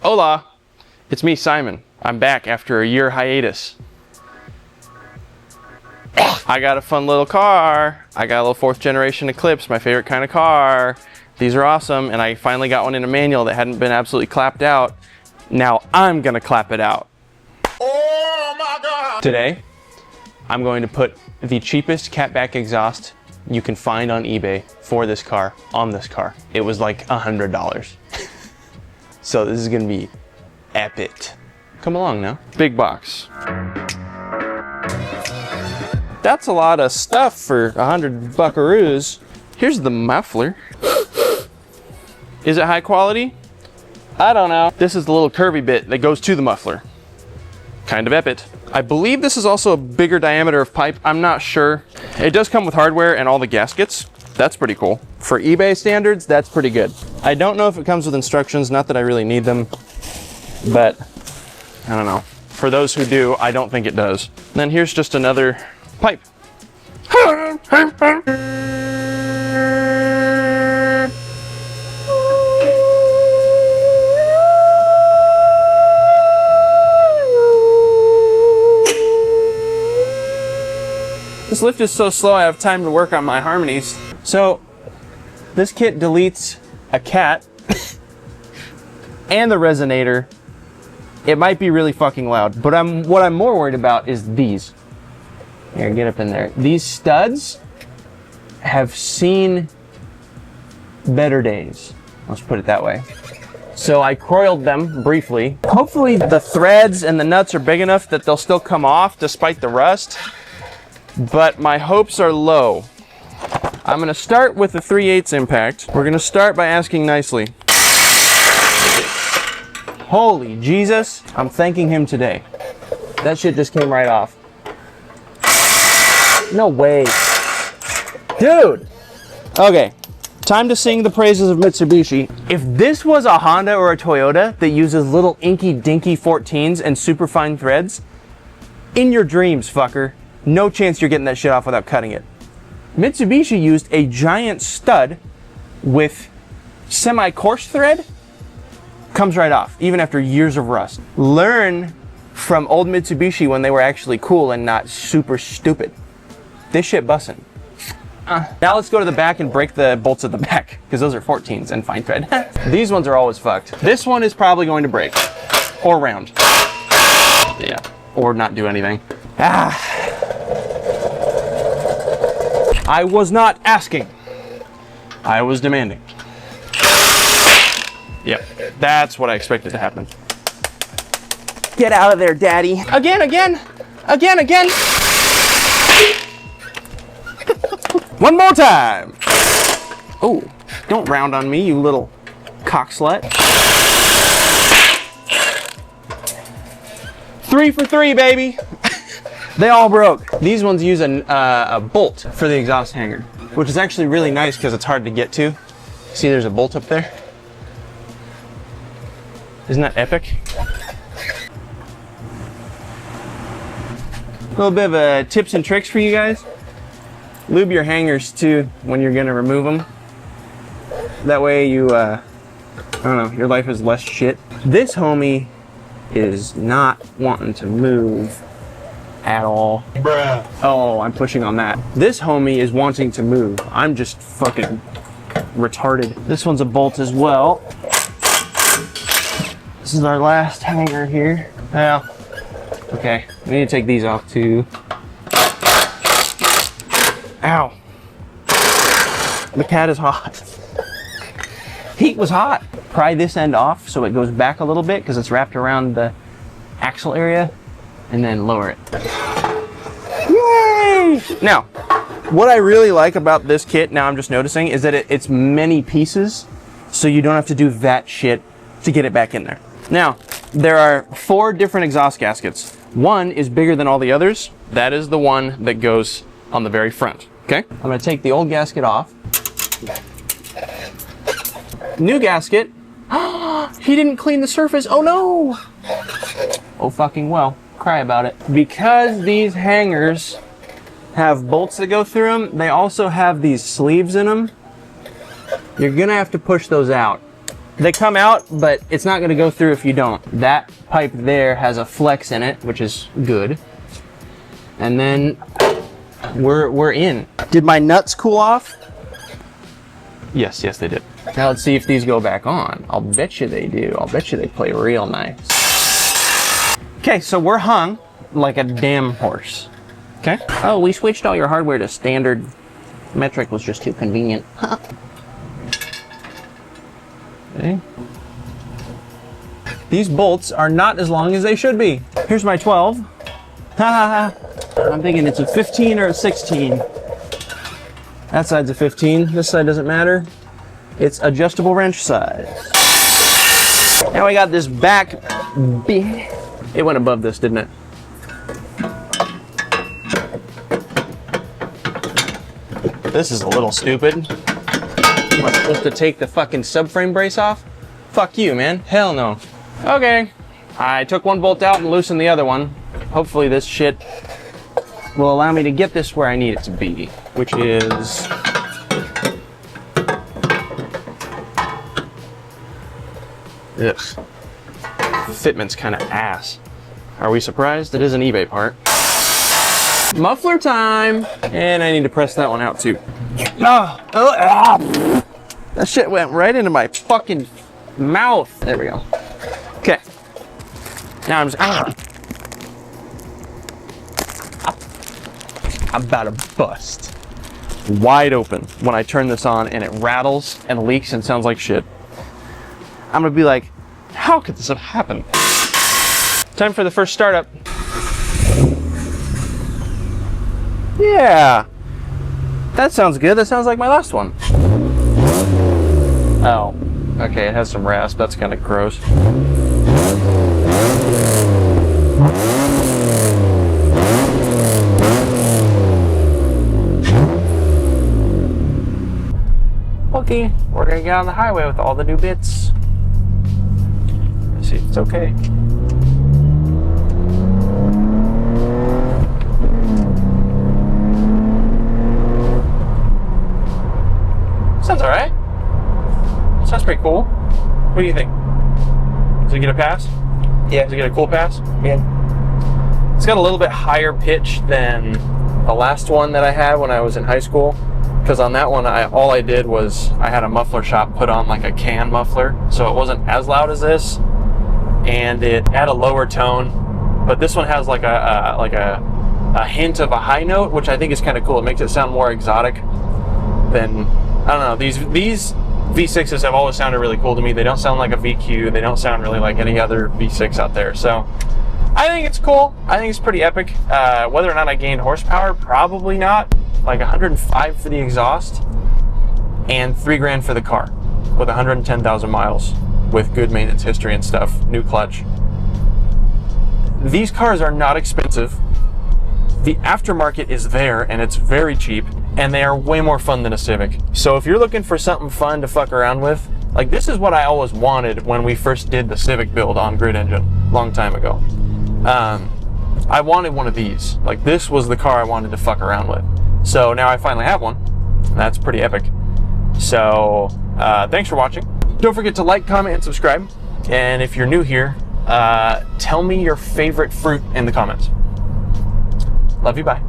Hola, it's me, Simon. I'm back after a year hiatus. I got a fun little car. I got a little 4th generation Eclipse, my favorite kind of car. These are awesome, and I finally got one in a manual that hadn't been absolutely clapped out. Now I'm gonna clap it out. Oh my God! Today, I'm going to put the cheapest CatBack exhaust you can find on eBay for this car on this car. It was like $100. So this is gonna be epic. Come along now. Big box. That's a lot of stuff for 100 buckaroos. Here's the muffler. Is it high quality? I don't know. This is the little curvy bit that goes to the muffler. Kind of epic. I believe this is also a bigger diameter of pipe. I'm not sure. It does come with hardware and all the gaskets. That's pretty cool. For eBay standards, that's pretty good. I don't know if it comes with instructions, not that I really need them, but I don't know. For those who do, I don't think it does. And then here's just another pipe. This lift is so slow I have time to work on my harmonies. So this kit deletes a cat and the resonator. It might be really fucking loud, but what I'm more worried about is these. Here, get up in there. These studs have seen better days. Let's put it that way. So I coiled them briefly. Hopefully the threads and the nuts are big enough that they'll still come off despite the rust. But my hopes are low. I'm gonna start with the 3/8 impact. We're gonna start by asking nicely. Holy Jesus, I'm thanking him today. That shit just came right off. No way. Dude! Okay, time to sing the praises of Mitsubishi. If this was a Honda or a Toyota that uses little inky dinky 14s and super fine threads, in your dreams, fucker. No chance you're getting that shit off without cutting it. Mitsubishi used a giant stud with semi-coarse thread. Comes right off, even after years of rust. Learn from old Mitsubishi when they were actually cool and not super stupid. This shit bussin'. Now let's go to the back and break the bolts at the back, because those are 14s and fine thread. These ones are always fucked. This one is probably going to break. Or round. Yeah, or not do anything. I was not asking. I was demanding. Yep, that's what I expected to happen. Get out of there, daddy. Again. One more time. Oh, don't round on me, you little cock slut. 3 for 3, baby. They all broke. These ones use a bolt for the exhaust hanger, which is actually really nice because it's hard to get to. See, there's a bolt up there. Isn't that epic? A little bit of tips and tricks for you guys. Lube your hangers too when you're gonna remove them. That way you, I don't know, your life is less shit. This homie is not wanting to move at all. Bruh. Oh, I'm pushing on that. This homie is wanting to move. I'm just fucking retarded. This one's a bolt as well. This is our last hanger here. Well, okay, we need to take these off too. Ow. The cat is hot. Heat was hot. Pry this end off so it goes back a little bit because it's wrapped around the axle area, and then lower it. Yay! Now, what I really like about this kit, now I'm just noticing, is that it's many pieces, so you don't have to do that shit to get it back in there. Now, there are 4 different exhaust gaskets. One is bigger than all the others. That is the one that goes on the very front, okay? I'm gonna take the old gasket off. New gasket. He didn't clean the surface, oh no! Oh fucking well, cry about it. Because these hangers have bolts that go through them, they also have these sleeves in them. You're gonna have to push those out. They come out, but it's not gonna go through if you don't. That pipe there has a flex in it, which is good. And then we're in. Did my nuts cool off? Yes, they did. Now let's see if these go back on. I'll bet you they do. I'll bet you they play real nice. Okay, so we're hung like a damn horse. Okay. Oh, we switched all your hardware to standard. Metric was just too convenient. Okay. These bolts are not as long as they should be. Here's my 12. Ha ha ha. I'm thinking it's a 15 or a 16. That side's a 15. This side doesn't matter. It's adjustable wrench size. Now we got this back. It went above this, didn't it? This is a little stupid. Am I supposed to take the fucking subframe brace off? Fuck you, man. Hell no. Okay. I took one bolt out and loosened the other one. Hopefully this shit will allow me to get this where I need it to be, which is... Ugh. Fitment's kind of ass. Are we surprised? It is an eBay part. Muffler time! And I need to press that one out too. That shit went right into my fucking mouth. There we go. Okay. Now I'm just... I'm about to bust. Wide open when I turn this on and it rattles and leaks and sounds like shit. I'm gonna be like, how could this have happened? Time for the first startup. Yeah. That sounds good. That sounds like my last one. Oh. Okay, it has some rasp. That's kind of gross. Okay, we're gonna get on the highway with all the new bits. Let's see if it's okay. Sounds alright. Sounds pretty cool. What do you think? Does it get a pass? Yeah. Does it get a cool pass? Yeah. It's got a little bit higher pitch than the last one that I had when I was in high school. Because on that one, all I did was I had a muffler shop put on like a can muffler, so it wasn't as loud as this, and it had a lower tone. But this one has like a hint of a high note, which I think is kind of cool. It makes it sound more exotic than, I don't know. These V6s have always sounded really cool to me. They don't sound like a VQ. They don't sound really like any other V6 out there. So I think it's cool. I think it's pretty epic. Whether or not I gained horsepower, probably not. Like 105 for the exhaust and $3,000 for the car with 110,000 miles with good maintenance history and stuff, new clutch. These cars are not expensive. The aftermarket is there and it's very cheap, and they are way more fun than a Civic. So if you're looking for something fun to fuck around with, like this is what I always wanted when we first did the Civic build on Grid Engine long time ago. I wanted one of these. Like this was the car I wanted to fuck around with. So now I finally have one. That's pretty epic. So thanks for watching. Don't forget to like, comment, and subscribe. And if you're new here, tell me your favorite fruit in the comments. Love you, bye.